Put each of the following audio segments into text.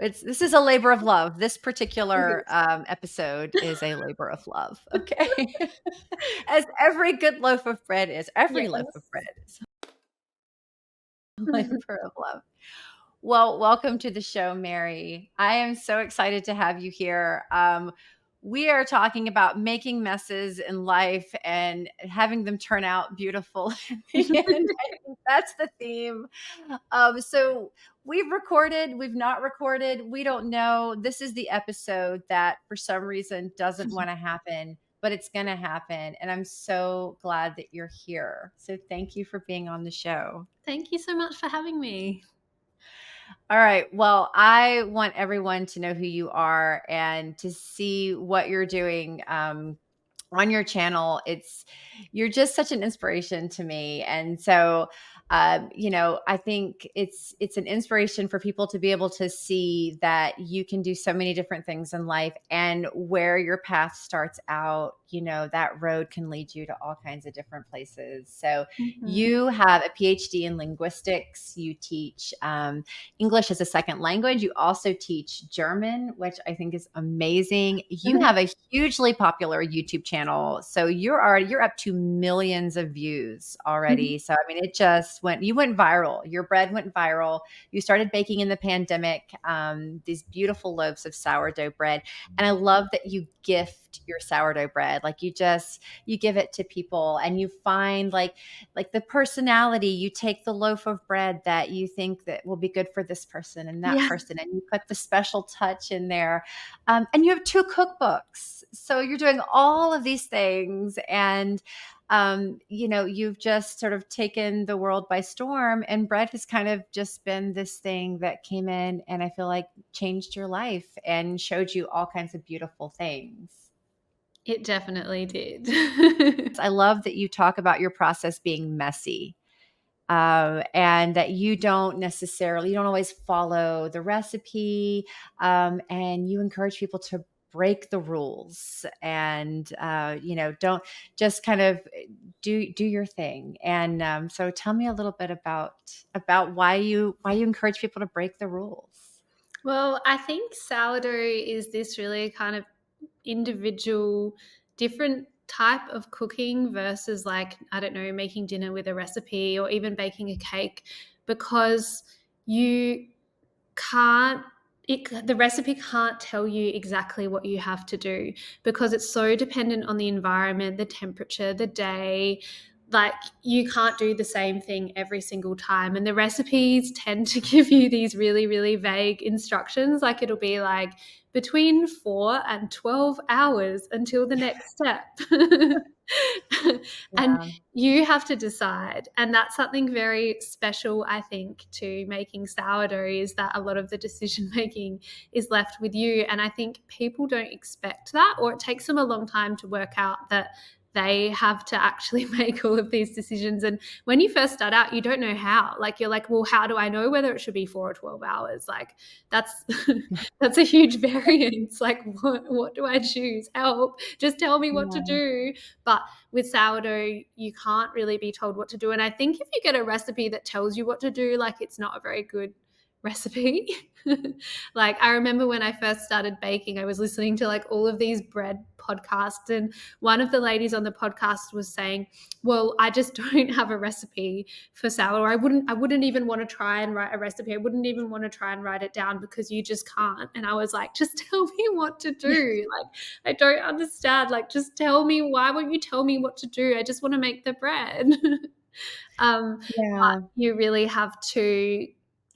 This is a labor of love. This It particular is. episode is a labor of love. Okay. As every good loaf of bread is, every loaf of Yes. bread is a labor of love. Well, welcome to the show, Mary. I am so excited to have you here. We are talking about making messes in life and having them turn out beautiful in the end. I think that's the theme. So we've recorded, we've not recorded, we don't know. This is the episode that for some reason doesn't want to happen, but it's going to happen. And I'm so glad that you're here. So thank you for being on the show. Thank you so much for having me. All right. Well, I want everyone to know who you are and to see what you're doing on your channel. You're just such an inspiration to me, and so I think it's an inspiration for people to be able to see that you can do so many different things in life, and where your path starts out, that road can lead you to all kinds of different places. So Mhm. you have a PhD in linguistics. You teach English as a second language. You also teach German, which I think is amazing. You have a hugely popular YouTube channel. So you're up to millions of views already. So I mean, you went viral. Your bread went viral. You started baking in the pandemic, these beautiful loaves of sourdough bread. And I love that you gift your sourdough bread. Like you give it to people, and you find like the personality. You take the loaf of bread that you think that will be good for this person and that Yeah. person, and you put the special touch in there. And you have two cookbooks, so you're doing all of these things, and you've just sort of taken the world by storm, and bread has kind of just been this thing that came in and I feel like changed your life and showed you all kinds of beautiful things. It definitely did. I love that you talk about your process being messy, and that you don't always follow the recipe, and you encourage people to break the rules, and don't just kind of do your thing. And so tell me a little bit about why you encourage people to break the rules. Well, I think sourdough is this really kind of individual, different type of cooking versus, like, I don't know, making dinner with a recipe or even baking a cake, because you can't the recipe can't tell you exactly what you have to do, because it's so dependent on the environment, the temperature, the day. Like, you can't do the same thing every single time, and the recipes tend to give you these really, really vague instructions. Like, it'll be like between 4 and 12 hours until the next step. And Yeah. you have to decide. And that's something very special, I think, to making sourdough, is that a lot of the decision making is left with you. And I think people don't expect that, or it takes them a long time to work out that they have to actually make all of these decisions. And when you first start out, you don't know how. Like, you're like, well, how do I know whether it should be 4 or 12 hours? Like, that's that's a huge variance. Like, what do I choose? Help. Just tell me what to Yeah. do. But with sourdough, you can't really be told what to do. And I think if you get a recipe that tells you what to do, like, it's not a very good recipe. Like, I remember when I first started baking, I was listening to like all of these bread podcasts, and one of the ladies on the podcast was saying, well, I just don't have a recipe for sourdough. I wouldn't even want to try and write a recipe. I wouldn't even want to try and write it down, because you just can't. And I was like, just tell me what to do. Like, I don't understand. Like, just tell me. Why won't you tell me what to do? I just want to make the bread. But Yeah. you really have to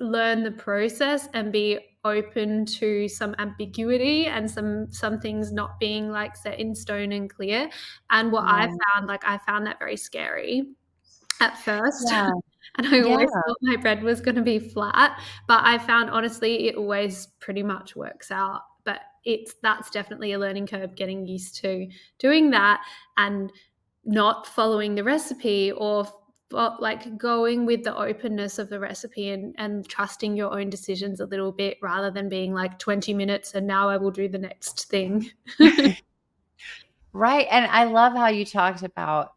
learn the process and be open to some ambiguity and some things not being like set in stone and clear. And what I Yeah. found, like, I found that very scary at first. Yeah. And I Yeah. always thought my bread was going to be flat, but I found, honestly, it always pretty much works out. But that's definitely a learning curve, getting used to doing that and not following the recipe, or like going with the openness of the recipe, and trusting your own decisions a little bit, rather than being like 20 minutes and now I will do the next thing. Right, and I love how you talked about,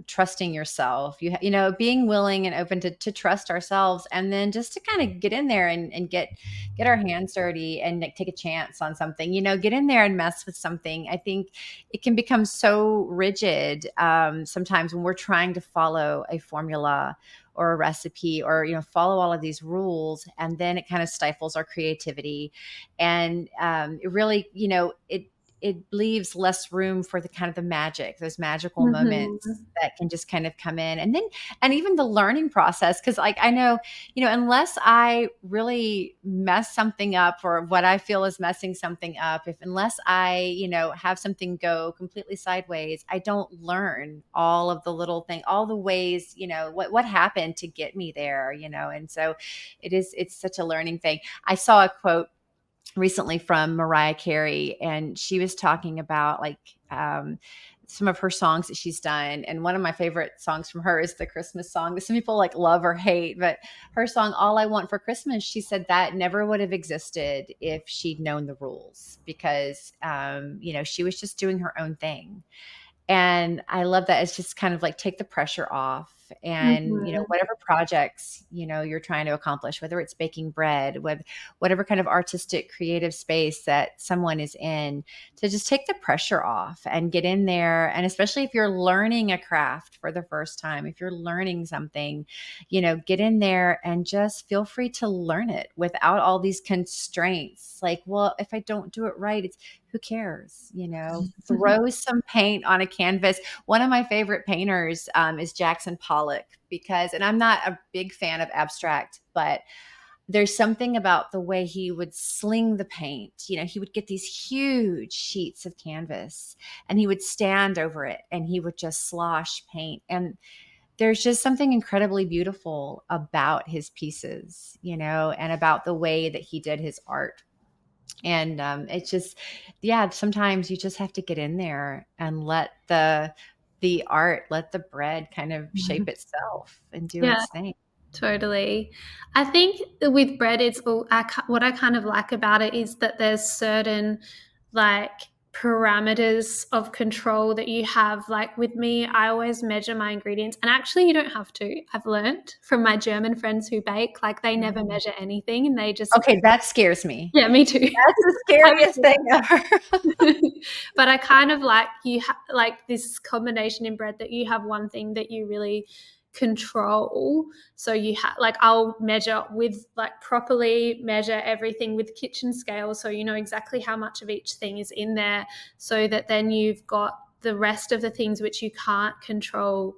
trusting yourself. Being willing and open to trust ourselves, and then just to kinda get in there and get our hands dirty and, like, take a chance on something, get in there and mess with something. I think it can become so rigid, sometimes when we're trying to follow a formula or a recipe or, follow all of these rules, and then it kinda stifles our creativity, and, it really, it leaves less room for the kind of the magic, those magical moments Mhm. that can just kind of come in. And even the learning process. Cause like I know, unless I really mess something up or what I feel is messing something up, if unless I, have something go completely sideways, I don't learn all of the little thing, all the ways, what happened to get me there, and so it's such a learning thing. I saw a quote recently from Mariah Carey, and she was talking about like some of her songs that she's done. And one of my favorite songs from her is the Christmas song that some people like love or hate. But her song, All I Want for Christmas, she said that never would have existed if she'd known the rules because, she was just doing her own thing. And I love that it's just kind of like take the pressure off and, Mhm. whatever projects, you're trying to accomplish, whether it's baking bread, with whatever kind of artistic creative space that someone is in, to just take the pressure off and get in there. And especially if you're learning a craft for the first time, if you're learning something, get in there and just feel free to learn it without all these constraints. Like, well, if I don't do it right, it's who cares? Throw some paint on a canvas. One of my favorite painters is Jackson Pollock and I'm not a big fan of abstract, but there's something about the way he would sling the paint. He would get these huge sheets of canvas and he would stand over it and he would just slosh paint. And there's just something incredibly beautiful about his pieces, and about the way that he did his art. And it's just, yeah, sometimes you just have to get in there and let the art, let the bread kind of shape itself and do Yeah. its thing. Totally. I think that with bread, it's all what I kind of like about it is that there's certain like parameters of control that you have. Like with me, I always measure my ingredients, and actually, you don't have to. I've learned from my German friends who bake, like they never Mhm. measure anything, and they just Okay, that scares me. yeah, me too. That's the I scariest thing ever. but I kind of like like this combination in bread that you have one thing that you really control. So you have like I'll measure with like properly measure everything with kitchen scale, so you know exactly how much of each thing is in there, so that then you've got the rest of the things which you can't control,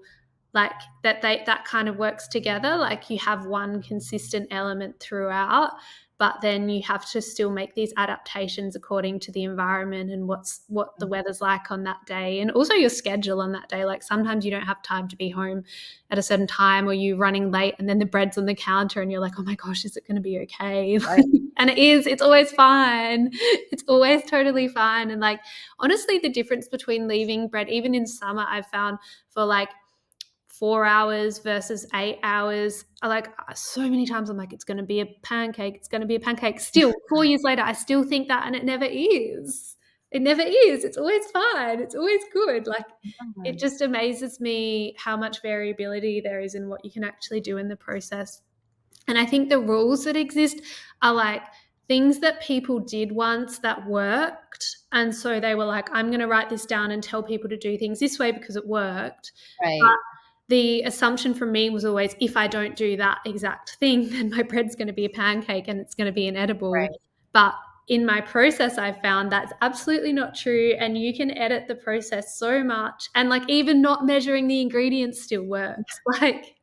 like that kind of works together, like you have one consistent element throughout, but then you have to still make these adaptations according to the environment and what the weather's like on that day, and also your schedule on that day. Like sometimes you don't have time to be home at a certain time, or you're running late and then the bread's on the counter and you're like, oh my gosh, is it going to be okay? Right. And it's always fine. It's always totally fine. And like honestly, the difference between leaving bread even in summer, I've found, for like 4 hours versus 8 hours. I like so many times I'm like, it's going to be a pancake. It's going to be a pancake. Still, 4 years later, I still think that, and it never is. It never is. It's always fine. It's always good. Like, it Mhm. just amazes me how much variability there is in what you can actually do in the process. And I think the rules that exist are like things that people did once that worked. And so they were like, I'm going to write this down and tell people to do things this way because it worked. But Right. the assumption from me was always, if I don't do that exact thing, then my bread's going to be a pancake and it's going to be inedible. Right. But in my process, I've found that's absolutely not true. And you can edit the process so much. And like even not measuring the ingredients still works. Like,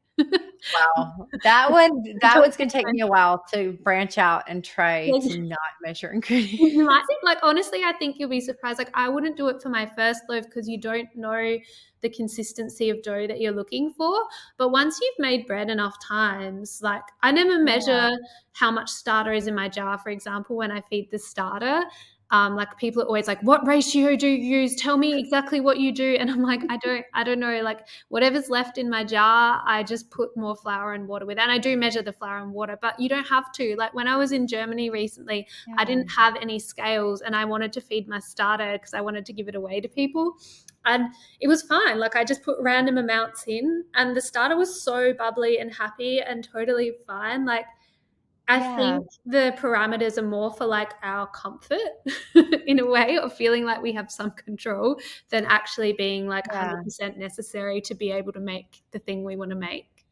Wow. That one's gonna take me a yeah, while to branch out and try to not measure you ingredients. might think, like, honestly, I think you'll be surprised. Like, I wouldn't do it for my first loaf because you don't know the consistency of dough that you're looking for. But once you've made bread enough times, like, I never Yeah. measure how much starter is in my jar, for example, when I feed the starter. Like people are always like, "What ratio do you use? Tell me exactly what you do." And I'm like, I don't know. Like whatever's left in my jar, I just put more flour and water with. And I do measure the flour and water, but you don't have to. Like when I was in Germany recently, I Yeah. didn't have any scales, and I wanted to feed my starter because I wanted to give it away to people. And it was fine. Like I just put random amounts in, and the starter was so bubbly and happy and totally fine. Like I Yeah. think the parameters are more for like our comfort in a way of feeling like we have some control than actually being like Yeah. 100% necessary to be able to make the thing we want to make.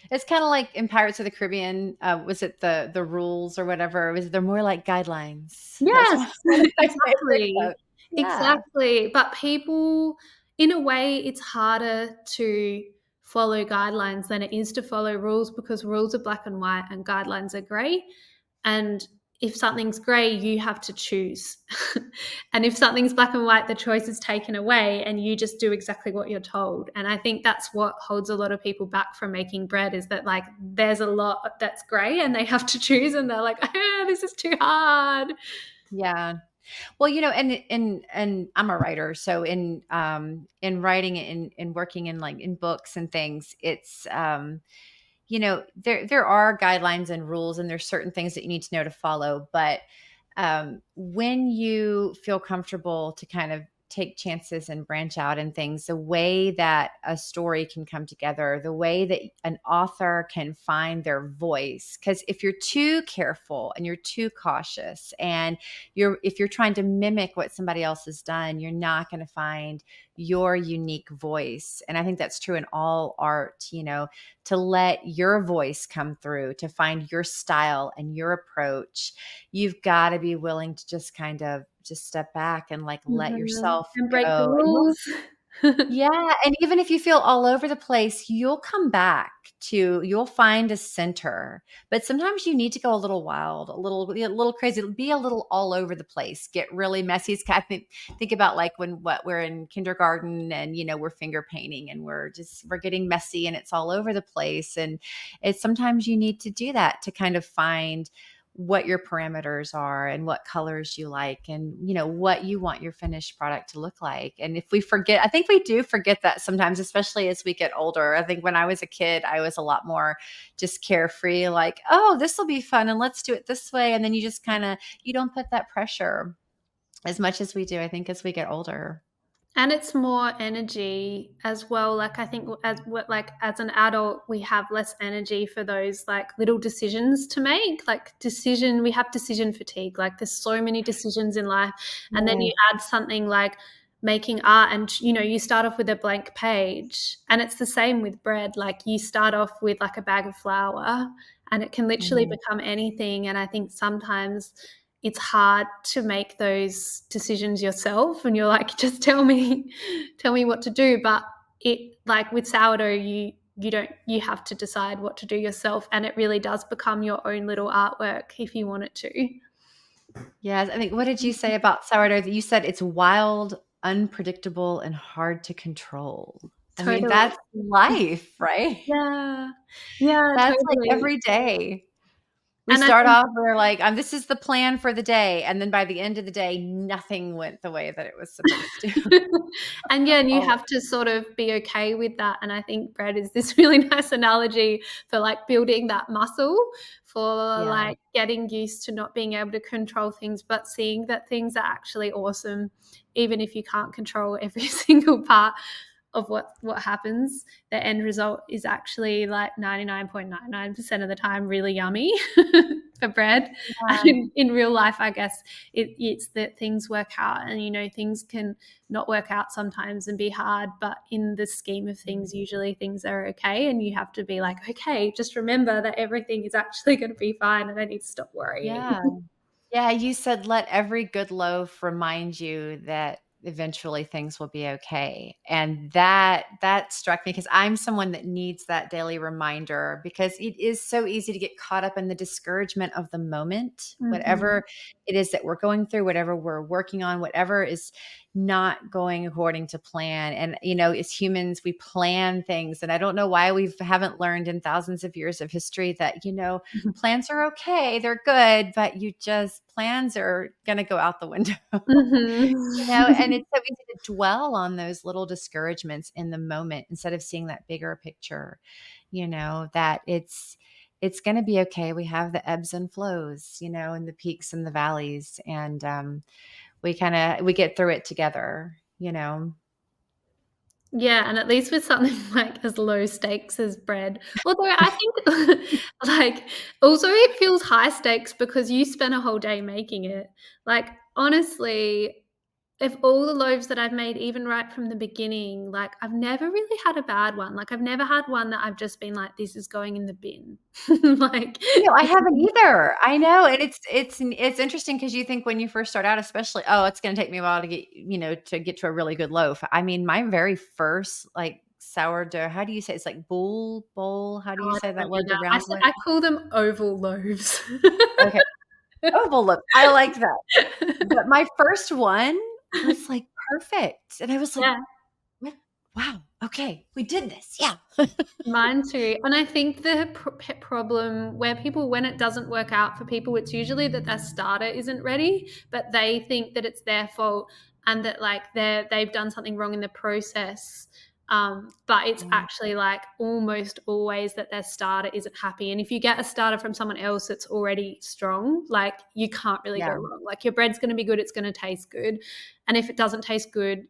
It's kinda like in Pirates of the Caribbean, was it the rules or whatever? Was they're more like guidelines. That's Yes, one of my favorite exactly. quotes. Yeah. Exactly. But people, in a way, it's harder to follow guidelines than it is to follow rules because rules are black and white and guidelines are grey. And if something's grey, you have to choose. And if something's black and white, the choice is taken away and you just do exactly what you're told. And I think that's what holds a lot of people back from making bread is that like there's a lot that's grey and they have to choose and they're like, ah, this is too hard. Yeah. Well, and I'm a writer, so in writing and working in like in books and things, it's there are guidelines and rules and there's certain things that you need to know to follow, but when you feel comfortable to kind of take chances and branch out and things, the way that a story can come together, the way that an author can find their voice. Because if you're too careful and you're too cautious and if you're trying to mimic what somebody else has done, you're not going to find your unique voice. And I think that's true in all art, to let your voice come through, to find your style and your approach. You've got to be willing to just kind of just step back and like let Mhm. yourself And break the go. And rules. yeah, and even if you feel all over the place, you'll find a center. But sometimes you need to go a little wild, a little crazy, be a little all over the place, get really messy. It's kind of think about like when what we're in kindergarten and we're finger painting and we're getting messy and it's all over the place. And it's sometimes you need to do that to kind of find what your parameters are and what colors you like and what you want your finished product to look like. And if we forget, I think we do forget that sometimes, especially as we get older. I think when I was a kid I was a lot more just carefree, like, oh, this will be fun and let's do it this way. And then you just kind of you don't put that pressure as much as we do, I think, as we get older. And it's more energy as well. Like I think as an adult, we have less energy for those like little decisions to make. We have decision fatigue. Like there's so many decisions in life, and then Yeah. you add something like making art, and you start off with a blank page, and it's the same with bread. Like you start off with like a bag of flour, and it can literally Mhm. become anything. And I think sometimes it's hard to make those decisions yourself and you're like just tell me what to do, but it like with sourdough you have to decide what to do yourself, and it really does become your own little artwork if you want it to. Yes, I think what did you say about sourdough? That you said it's wild, unpredictable, and hard to control. I mean, Totally. that's life, right? Yeah, yeah, That's like totally. every day. We And I start think off, we're like, this is the plan for the day, and then by the end of the day, nothing went the way that it was supposed to. and yeah, and you Oh, have to sort of be okay with that. And I think bread is this really nice analogy for like building that muscle for yeah. like getting used to not being able to control things, but seeing that things are actually awesome, even if you can't control every single part of what happens. The end result is actually like 99.99% of the time really yummy for bread. And Yeah. in real life, I guess it's that things work out, and things can not work out sometimes and be hard, but in the scheme of things usually things are okay, and you have to be like, okay, just remember that everything is actually going to be fine and I need to stop worrying. Yeah. Yeah, you said let every good loaf remind you that eventually things will be okay. And that struck me because I'm someone that needs that daily reminder because it is so easy to get caught up in the discouragement of the moment, Mhm. whatever it is that we're going through, whatever we're working on, whatever is not going according to plan. And, as humans, we plan things. And I don't know why we haven't learned in thousands of years of history that, plans are okay, they're good, but plans are going to go out the window. And Mhm. it's so easy to dwell on those little discouragements in the moment instead of seeing that bigger picture, that it's going to be okay. We have the ebbs and flows, and the peaks and the valleys, and we get through it together. Yeah, and at least with something like as low stakes as bread. Although I think like also it feels high stakes because you spent a whole day making it. Like honestly, if all the loaves that I've made, even right from the beginning, like I've never really had a bad one. Like I've never had one that I've just been like, this is going in the bin. Like I haven't either. I know, and it's interesting because you think when you first start out, especially, oh, it's going to take me a while to get to a really good loaf. I mean, my very first like sourdough, how do you say it's like bowl? How do you oh, I say don't that know word? The that. round one? I call them oval loaves. Okay, oval loaf. I like that. But my first one was like perfect, and I was like, Yeah. "What? Wow, okay, we did this, yeah." Mine too. And I think the problem where people, when it doesn't work out for people, it's usually that their starter isn't ready, but they think that it's their fault and that like they've done something wrong in the process. But it's Mm, actually like almost always that their starter isn't happy. And if you get a starter from someone else that's already strong, like you can't really go yeah. wrong. Like your bread's going to be good, it's going to taste good. And if it doesn't taste good,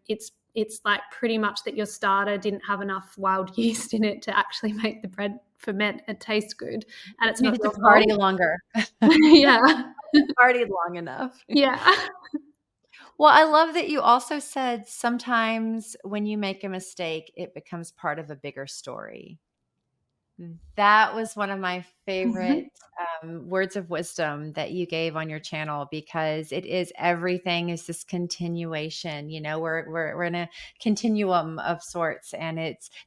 it's like pretty much that your starter didn't have enough wild yeast in it to actually make the bread ferment and taste good, and it's not Needed to your party fault. longer. Yeah. Partied long enough. Yeah. Well, I love that you also said sometimes when you make a mistake, it becomes part of a bigger story. That was one of my favorite words of wisdom that you gave on your channel because it is everything is this continuation. We're in a continuum of sorts, and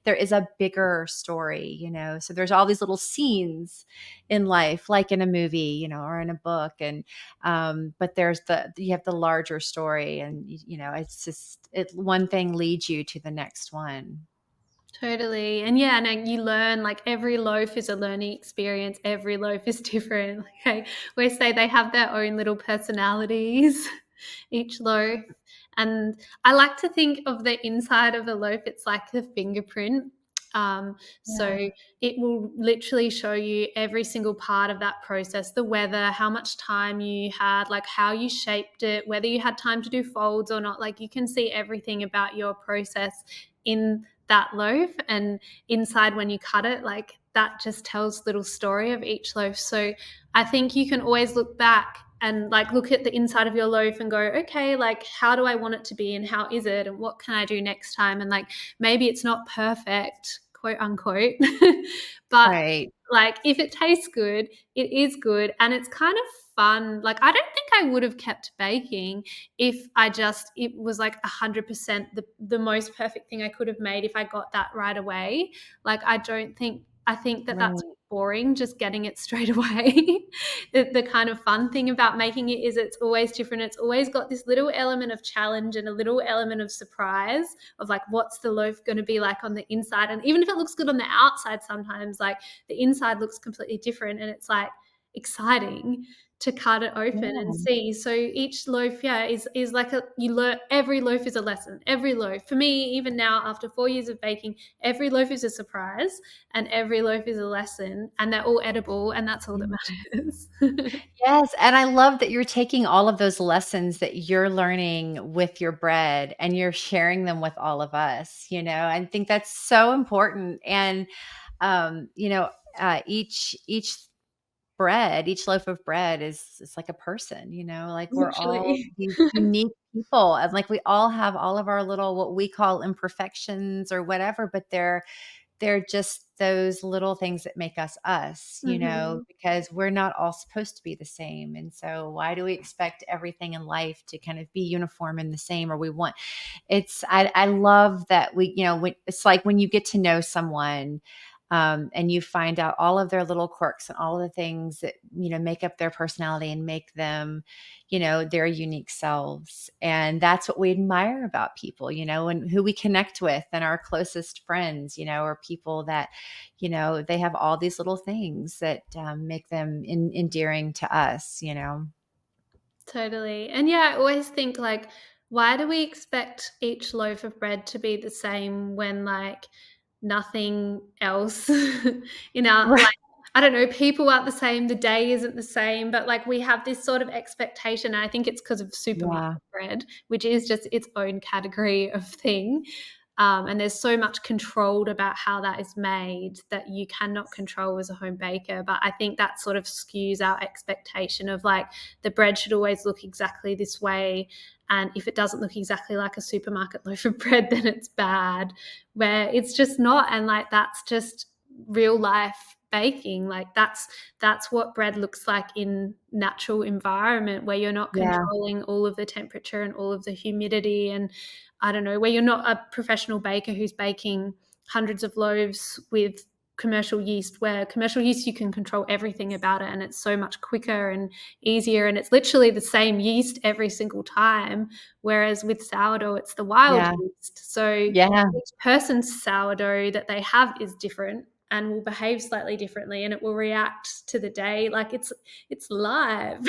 there is a bigger story. So there's all these little scenes in life, like in a movie, or in a book, and but you have the larger story, and it's just one thing leads you to the next one. Totally. And yeah, and you learn like every loaf is a learning experience. Every loaf is different. Like we say they have their own little personalities, each loaf. And I like to think of the inside of a loaf, it's like the fingerprint. So Yeah. it will literally show you every single part of that process, the weather, how much time you had, like how you shaped it, whether you had time to do folds or not. Like you can see everything about your process in that loaf, and inside when you cut it, like that just tells little story of each loaf. So I think you can always look back and like look at the inside of your loaf and go, okay, like how do I want it to be and how is it and what can I do next time? And like maybe it's not perfect, quote unquote, but Right. like if it tastes good, it is good and it's kind of fun. Like I don't think I would have kept baking if it was like 100% the most perfect thing I could have made if I got that right away. Like I think that that's Right. boring just getting it straight away. The kind of fun thing about making it is it's always different. It's always got this little element of challenge and a little element of surprise of like what's the loaf going to be like on the inside, and even if it looks good on the outside, sometimes like the inside looks completely different, and it's like exciting to cut it open and Yeah. see. So each loaf, yeah, is like you learn every loaf is a lesson. Every loaf. For me, even now after 4 years of baking, every loaf is a surprise and every loaf is a lesson and they're all edible and that's all that matters. Yes, and I love that you're taking all of those lessons that you're learning with your bread and you're sharing them with all of us. I think that's so important. And um, you know, each each loaf of bread is like a person, like we're all Literally. these unique people, and like we all have all of our little what we call imperfections or whatever, but they're just those little things that make us us, Mhm. because we're not all supposed to be the same. And so why do we expect everything in life to kind of be uniform and the same? Or we want I love that it's like when you get to know someone, And you find out all of their little quirks and all of the things that, make up their personality and make them, their unique selves. And that's what we admire about people, and who we connect with, and our closest friends, or people that, they have all these little things that make them endearing to us. Totally. And yeah, I always think like, why do we expect each loaf of bread to be the same when like nothing else in our Right. like I don't know, people aren't the same, the day isn't the same, but like we have this sort of expectation. And I think it's because of supermarket Yeah. bread, which is just its own category of thing. And there's so much controlled about how that is made that you cannot control as a home baker. But I think that sort of skews our expectation of like the bread should always look exactly this way. And if it doesn't look exactly like a supermarket loaf of bread, then it's bad, where it's just not. And like that's just real life baking. Like that's what bread looks like in natural environment, where you're not Yeah. controlling all of the temperature and all of the humidity, and I don't know, where you're not a professional baker who's baking hundreds of loaves with commercial yeast, where commercial yeast you can control everything about it and it's so much quicker and easier, and it's literally the same yeast every single time, whereas with sourdough it's the wild Yeah. yeast. So Yeah. each person's sourdough that they have is different and will behave slightly differently, and it will react to the day like it's live.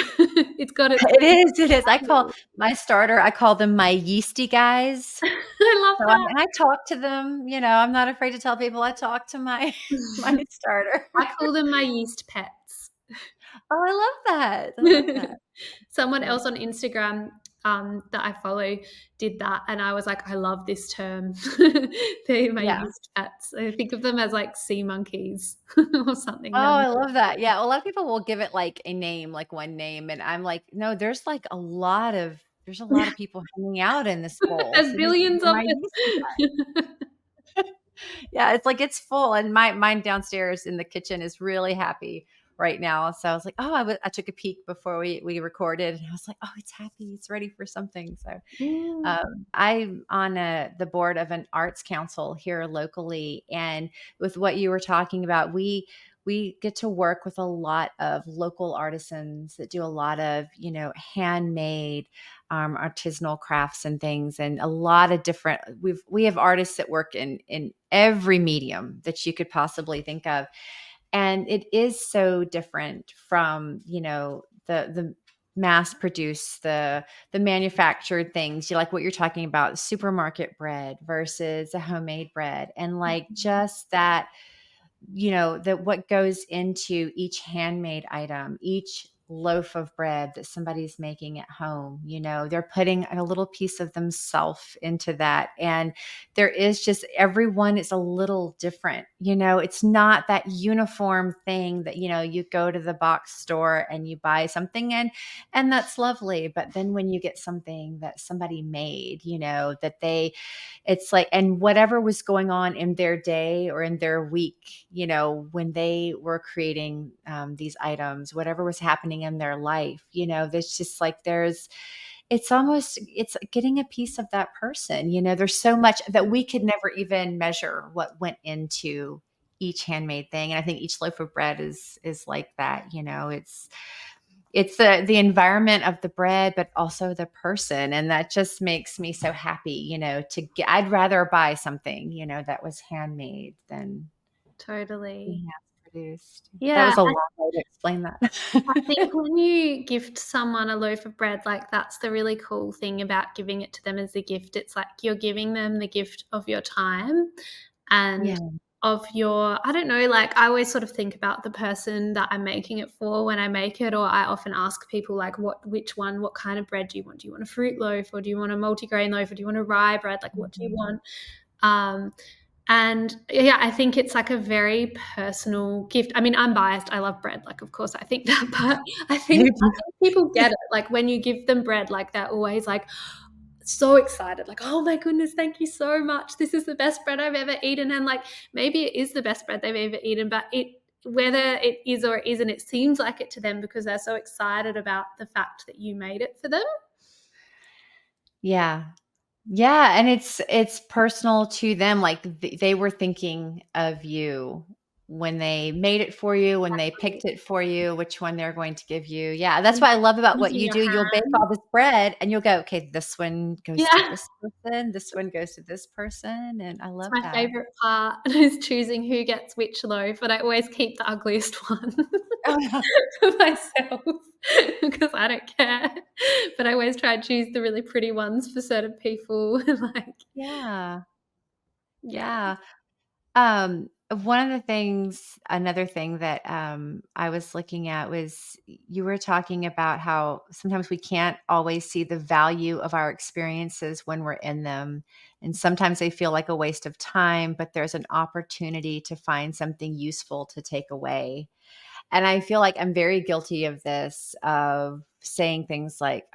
It's got its It is, it is. own. I call them my yeasty guys. I love So that. I talk to them, I'm not afraid to tell people I talk to my my starter. I call them my yeast pets. Oh, I love that. I love that. Someone So else on Instagram, that I follow did that, and I was like, "I love this term." They're my yeah. yeast pets. I think of them as, like, sea monkeys or something. Oh, They're I love that. Yeah, a lot of people will give it, like, a name, like, one name, and I'm like, "No, there's a lot of people hanging out in this bowl, there's so these billions are of my yeasty guys." it. Yeah, it's like it's full, and mine downstairs in the kitchen is really happy right now. So I was like, "Oh," I took a peek before we recorded, and I was like, "Oh, it's happy. It's ready for something." So, Mm, I'm on the board of an arts council here locally, and with what you were talking about, we get to work with a lot of local artisans that do a lot of handmade artisanal crafts and things, and a lot of different. We have artists that work in every medium that you could possibly think of, and it is so different from the mass produce, the manufactured things. You like what you're talking about, supermarket bread versus a homemade bread, and like just that, that what goes into each handmade item, each loaf of bread that somebody's making at home. They're putting a little piece of themselves into that. And there is just, everyone is a little different. It's not that uniform thing that, you go to the box store and you buy something, and that's lovely. But then when you get something that somebody made, that it's like, and whatever was going on in their day or in their week, when they were creating these items, whatever was happening in their life, there's just like, it's getting a piece of that person. There's so much that we could never even measure what went into each handmade thing. And I think each loaf of bread is like that. It's the environment of the bread, but also the person, and that just makes me so happy, to get. I'd rather buy something, that was handmade than totally. mass produced. That Yeah, was a long way to explain I that. think when you gift someone a loaf of bread, like that's the really cool thing about giving it to them as a gift. It's like you're giving them the gift of your time and Yeah. of your, I don't know, like I always sort of think about the person that I'm making it for when I make it, or I often ask people like what kind of bread do you want? Do you want a fruit loaf, or do you want a multigrain loaf, or do you want a rye bread? Like what do you Mhm. want? Um, and yeah, I think it's like a very personal gift. I mean, I'm biased. I love bread. Like, of course, I think that, but I think people get it. Like when you give them bread, like they're always like so excited, like, oh my goodness, thank you so much. This is the best bread I've ever eaten. And like maybe it is the best bread they've ever eaten, but whether it is or it isn't, it seems like it to them because they're so excited about the fact that you made it for them. Yeah. Yeah, and it's personal to them, like, they were thinking of you, when they made it for you, when they picked it for you, which one they're going to give you. Yeah, that's what I love about what Using you your do. You'll bake hand. all this bread and you'll go, okay, this one goes to Yeah. this person, this one goes to this person, and I It's love my that. favorite part is choosing who gets which loaf, but I always keep the ugliest one Oh, for myself because I don't care. But I always try and choose the really pretty ones for certain people. Like, yeah. yeah. Yeah. One of the things another thing that, I was looking at was you were talking about how sometimes we can't always see the value of our experiences when we're in them, and sometimes they feel like a waste of time, but there's an opportunity to find something useful to take away. And I feel like I'm very guilty of this, of saying things like,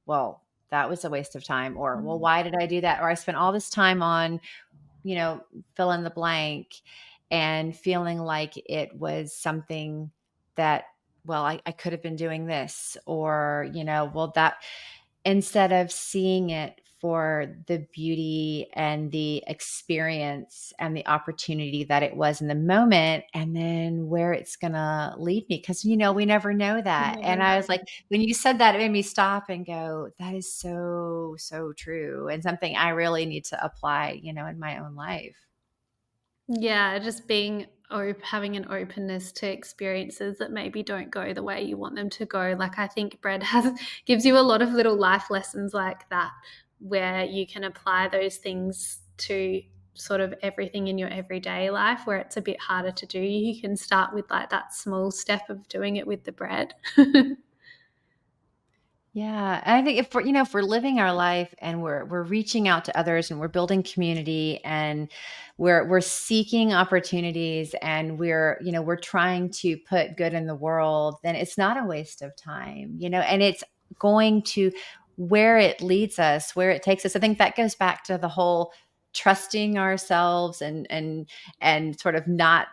"Well, that was a waste of time," or, "Well, Mm. why did I do that?" Or, "I spent all this time on," you know, fill in the blank, and feeling like it was something that, well, I could have been doing this, or, well, that instead of seeing it for the beauty and the experience and the opportunity that it was in the moment, and then where it's going to lead me. Cause, we never know You that. never And I know. was like, when you said that, it made me stop and go, that is so, so true. And something I really need to apply, in my own life. Yeah, just being having an openness to experiences that maybe don't go the way you want them to go. Like, I think bread has gives you a lot of little life lessons like that, where you can apply those things to sort of everything in your everyday life where it's a bit harder to do. You can start with like that small step of doing it with the bread. Yeah, and I think if we're living our life and we're reaching out to others and we're building community and we're seeking opportunities and we're trying to put good in the world, then it's not a waste of time, and it's going to where it leads us, where it takes us. I think that goes back to the whole trusting ourselves and sort of not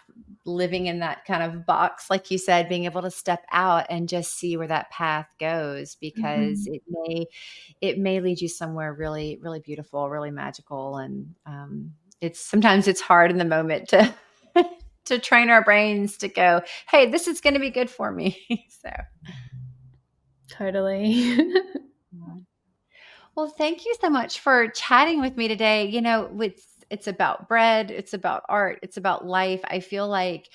living in that kind of box, like you said, being able to step out and just see where that path goes, because Mhm. it may lead you somewhere really, really beautiful, really magical. And it's sometimes it's hard in the moment to to train our brains to go, hey, this is going to be good for me. So Totally. yeah. Well, thank you so much for chatting with me today. It's about bread, it's about art, it's about life. I feel like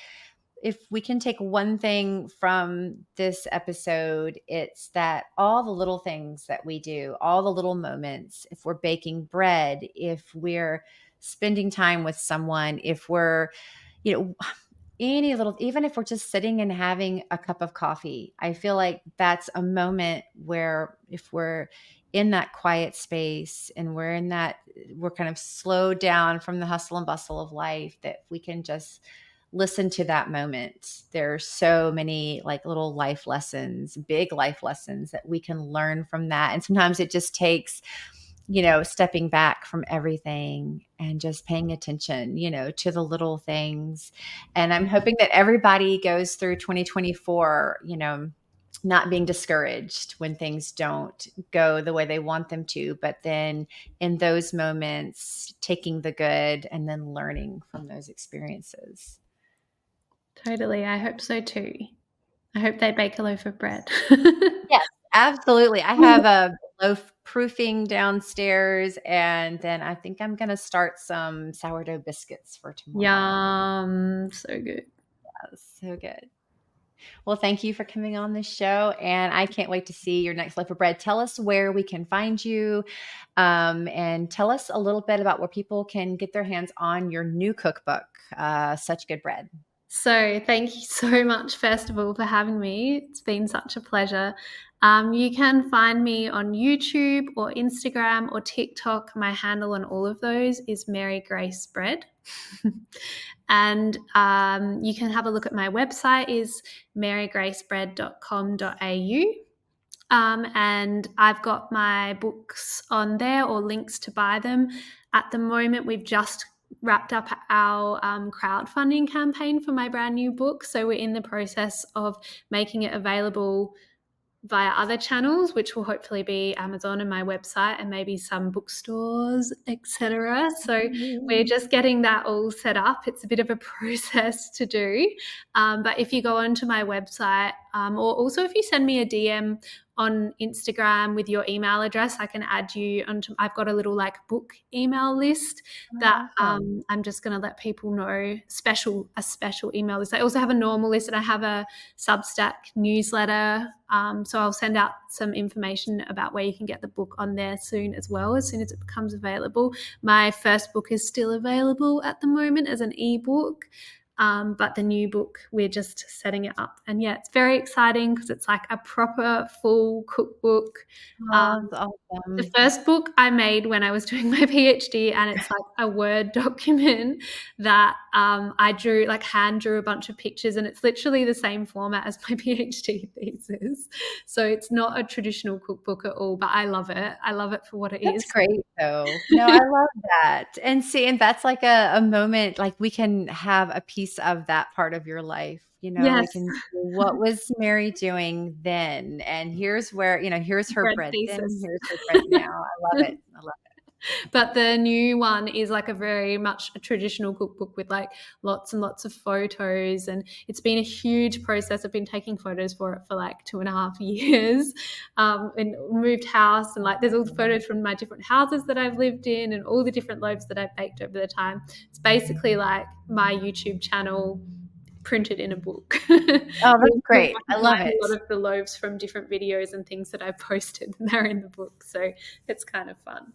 if we can take one thing from this episode, it's that all the little things that we do, all the little moments, if we're baking bread, if we're spending time with someone, if we're, you know, any little, even if we're just sitting and having a cup of coffee, I feel like that's a moment where if we're in that quiet space and we're kind of slowed down from the hustle and bustle of life, that we can just listen to that moment. There's so many like little life lessons, big life lessons that we can learn from that. And sometimes it just takes, stepping back from everything and just paying attention, to the little things. And I'm hoping that everybody goes through 2024, not being discouraged when things don't go the way they want them to, but then in those moments, taking the good and then learning from those experiences. Totally. I hope so too. I hope they bake a loaf of bread. Yes, absolutely. I have a loaf proofing downstairs, and then I think I'm gonna start some sourdough biscuits for tomorrow. Yum, so good. So good. Well, thank you for coming on the show, and I can't wait to see your next loaf of bread. Tell us where we can find you, and tell us a little bit about where people can get their hands on your new cookbook, Such Good Bread. So, thank you so much, first of all, for having me. It's been such a pleasure. You can find me on YouTube or Instagram or TikTok. My handle on all of those is Mary Grace Bread. And you can have a look at my website is marygracebread.com.au. And I've got my books on there or links to buy them. At the moment, we've just wrapped up our crowdfunding campaign for my brand new book. So we're in the process of making it available via other channels, which will hopefully be Amazon and my website and maybe some bookstores, etc. So we're just getting that all set up. It's a bit of a process to do. But if you go onto my website, or also if you send me a DM on Instagram with your email address, I can add you onto. I've got a little like book email list that Oh, awesome. I'm just going to let people know. A special email list. I also have a normal list, and I have a Substack newsletter. So I'll send out some information about where you can get the book on there soon as well, as soon as it becomes available. My first book is still available at the moment as an ebook. But the new book, we're just setting it up. And yeah, it's very exciting because it's like a proper full cookbook. Oh, Um, that's the awesome. first book I made when I was doing my PhD, and it's like a Word document that I drew, like hand drew a bunch of pictures, and it's literally the same format as my PhD thesis. So it's not a traditional cookbook at all, but I love it. I love it for what it That's is. great though. No, I love that. And see, and that's like a moment, like we can have a piece of that part of your life. We Yes, can see what was Mary doing then? And here's where, here's her bread bread then, thesis. here's her bread now. I love it. I love But the new one is like a very much a traditional cookbook with like lots and lots of photos. And it's been a huge process. I've been taking photos for it for like 2.5 years, and moved house. And like there's all the photos from my different houses that I've lived in and all the different loaves that I've baked over the time. It's basically like my YouTube channel printed in a book. Oh, that's You'll great. I love recognize a it. lot of the loaves from different videos and things that I've posted, and they're in the book. So it's kind of fun.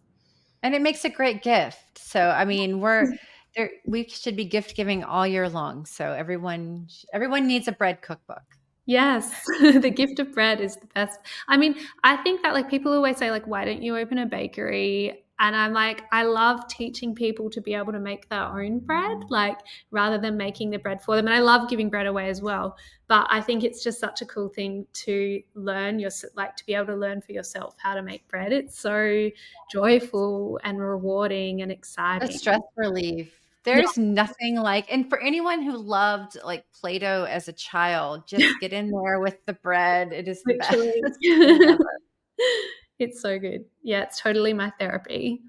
And it makes a great gift. So, I mean, we're there we should be gift giving all year long. So everyone needs a bread cookbook. Yes, the gift of bread is the best. I mean, I think that like people always say like, why don't you open a bakery? And I'm like, I love teaching people to be able to make their own bread, like rather than making the bread for them. And I love giving bread away as well. But I think it's just such a cool thing to learn like to be able to learn for yourself how to make bread. It's so joyful and rewarding and A exciting. stress relief. Yeah, There's nothing like, and for anyone who loved, like, Play-Doh as a child, just get in there with the bread. It is the best literally. thing ever. It's so good. Yeah, it's totally my therapy.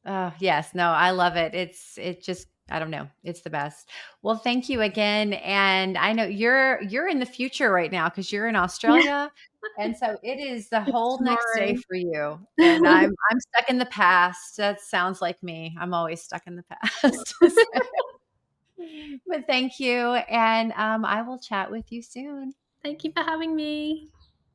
Oh, yes. No, I love it. It just I don't know. It's the best. Well, thank you again, and I know you're in the future right now because 'cause you're in Yeah, Australia, and so it is the it's whole next day tomorrow. for you, and I'm stuck in the past. That sounds like me. I'm always stuck in the past. So but thank you, and, I will chat with you soon. Thank you for having me.